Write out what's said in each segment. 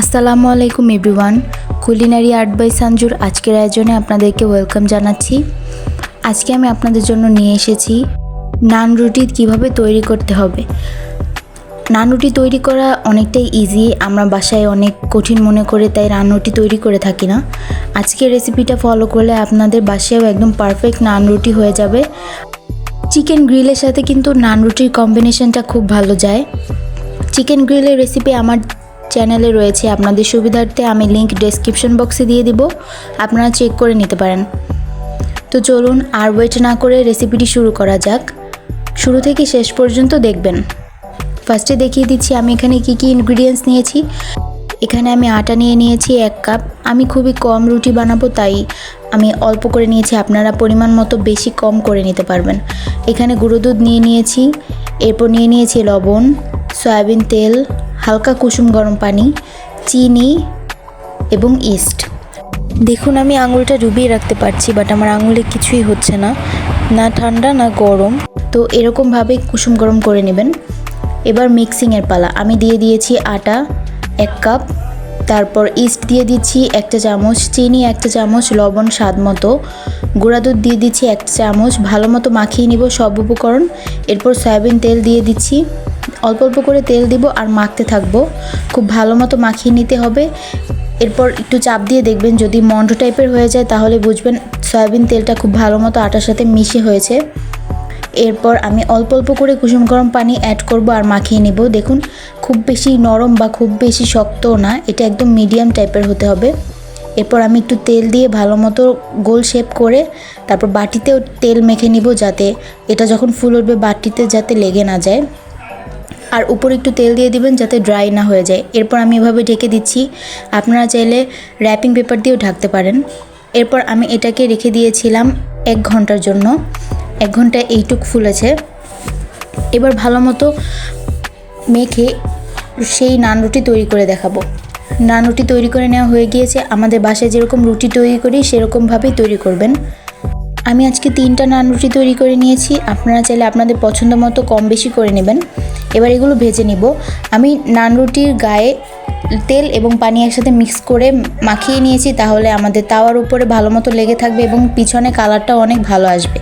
আসসালামু আলাইকুম everyone. Culinary art by সানজুর আজকের আয়োজনে আপনাদেরকে ওয়েলকাম জানাচ্ছি। আজকে আমি আপনাদের জন্য নিয়ে এসেছি নান রুটি কিভাবে তৈরি করতে হবে। নান রুটি তৈরি করা অনেকটাই ইজি, আমরা বাসায় অনেক কঠিন মনে করে তাই নান রুটি তৈরি করে থাকি না। আজকের রেসিপিটা ফলো করলে আপনাদের বাসায়ও একদম পারফেক্ট নান রুটি হয়ে যাবে। চিকেন গ্রিলের সাথে কিন্তু নান রুটির কম্বিনেশনটা খুব ভালো যায়। চিকেন গ্রিলের রেসিপি আমার চ্যানেলে রয়েছে, আপনাদের সুবিধার্থে আমি লিংক ডেসক্রিপশন বক্সে দিয়ে দিব, আপনারা চেক করে নিতে পারেন। তো চলুন আর ওয়েট না করে রেসিপিটি শুরু করা যাক। শুরু থেকে শেষ পর্যন্ত দেখবেন। ফার্স্টে দেখিয়ে দিচ্ছি আমি এখানে কি কি ইনগ্রিডিয়েন্টস নিয়েছি। এখানে আমি আটা নিয়েছি 1 কাপ। আমি খুবই কম রুটি বানাবো তাই আমি অল্প করে নিয়েছি, আপনারা পরিমাণ মতো বেশি কম করে নিতে পারবেন। এখানে গুঁড়ো দুধ নিয়েছি, এরপর নিয়েছি লবণ, সয়াবিন তেল, হালকা কুসুম গরম পানি, চিনি এবং ইস্ট। দেখুন আমি আঙুলটা ডুবিয়ে রাখতে পারছি, বাট আমার আঙুলে কিছুই হচ্ছে না, না ঠান্ডা না গরম। তো এরকমভাবে কুসুম গরম করে নেবেন। এবার মিক্সিংয়ের পালা। আমি দিয়ে দিয়েছি আটা 1 কাপ, তারপর ইস্ট দিয়ে দিচ্ছি 1 চামচ, চিনি 1 চামচ, লবণ স্বাদ মতো, গুঁড়া দুধ দিয়ে দিচ্ছি 1 চামচ। ভালো মতো মাখিয়ে নিব সব উপকরণ। এরপর সয়াবিন তেল দিয়ে দিচ্ছি, অল্প অল্প করে তেল দিব আর মাখতে থাকবো। খুব ভালো মতো মাখিয়ে নিতে হবে। এরপর একটু চাপ দিয়ে দেখবেন, যদি মন্ড টাইপের হয়ে যায় তাহলে বুঝবেন সয়াবিন তেলটা খুব ভালো মতো আটার সাথে মিশে হয়েছে। এরপর আমি অল্প অল্প করে কুসুম গরম পানি অ্যাড করব আর মাখিয়ে নেব। দেখুন খুব বেশি নরম বা খুব বেশি শক্তও না, এটা একদম মিডিয়াম টাইপের হতে হবে। এরপর আমি একটু তেল দিয়ে ভালো মতো গোল শেপ করে তারপর বাটিতেও তেল মেখে নিব, যাতে এটা যখন ফুল উঠবে বাটিতে যাতে লেগে না যায়। আর উপরে একটু তেল দিয়ে দিবেন যাতে ড্রাই না হয়ে যায়। এরপর আমি এভাবে ঢেকে দিচ্ছি, আপনারা চাইলে র্যাপিং পেপার দিয়েও ঢাকতে পারেন। এরপর আমি এটাকে রেখে দিয়েছিলাম 1 ঘন্টার জন্য। 1 ঘন্টায় এইটুক ফুলেছে। এবার ভালো মতো মেখে সেই নান রুটি তৈরি করে দেখাবো। নান রুটি তৈরি করে নেওয়া হয়ে গিয়েছে। আমাদের বাসায় যেরকম রুটি তৈরি করি সেরকমভাবেই তৈরি করবেন। আমি আজকে 3টা নান রুটি তৈরি করে নিয়েছি, আপনারা চাইলে আপনাদের পছন্দ মতো কম বেশি করে নেবেন। এবার এগুলো ভেজে নিব। আমি নান রুটির গায়ে তেল এবং পানি একসাথে মিক্স করে মাখিয়ে নিয়েছি, তাহলে আমাদের তাওয়ার উপরে ভালো মতো লেগে থাকবে এবং পিছনে কালারটাও অনেক ভালো আসবে।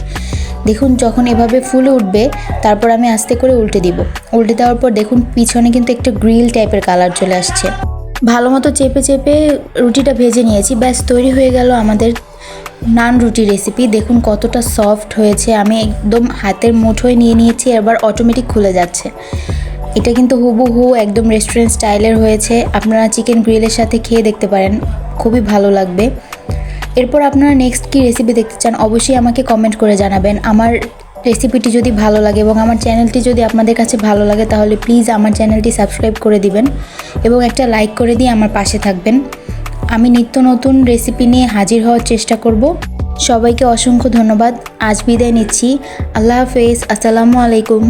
দেখুন যখন এভাবে ফুলে উঠবে তারপর আমি আস্তে করে উল্টে দিব। উল্টে দেওয়ার পর দেখুন পিছনে কিন্তু একটা গ্রিল টাইপের কালার চলে আসছে। ভালো মতো চেপে চেপে রুটিটা ভেজে নিয়েছি। ব্যাস তৈরি হয়ে গেল আমাদের নান রুটি রেসিপি। দেখুন কতটা সফট হয়েছে, আমি একদম হাতের মুঠোয় নিয়েছি, এবার অটোমেটিক খুলে যাচ্ছে। এটা কিন্তু হুবহু একদম রেস্টুরেন্ট স্টাইলের হয়েছে। আপনারা চিকেন গ্রিলের সাথে খেয়ে দেখতে পারেন, খুবই ভালো লাগবে। এরপর আপনারা নেক্সট কী রেসিপি দেখতে চান অবশ্যই আমাকে কমেন্ট করে জানাবেন। আমার রেসিপিটি যদি ভালো লাগে এবং আমার চ্যানেলটি যদি আপনাদের কাছে ভালো লাগে তাহলে প্লিজ আমার চ্যানেলটি সাবস্ক্রাইব করে দিবেন এবং একটা লাইক করে দিয়ে আমার পাশে থাকবেন। আমি নিত্য নতুন রেসিপি নিয়ে হাজির হওয়ার চেষ্টা করব। সবাইকে অসংখ্য ধন্যবাদ। আজ বিদায় নিচ্ছি। আল্লাহ হাফেজ। আসসালামু আলাইকুম।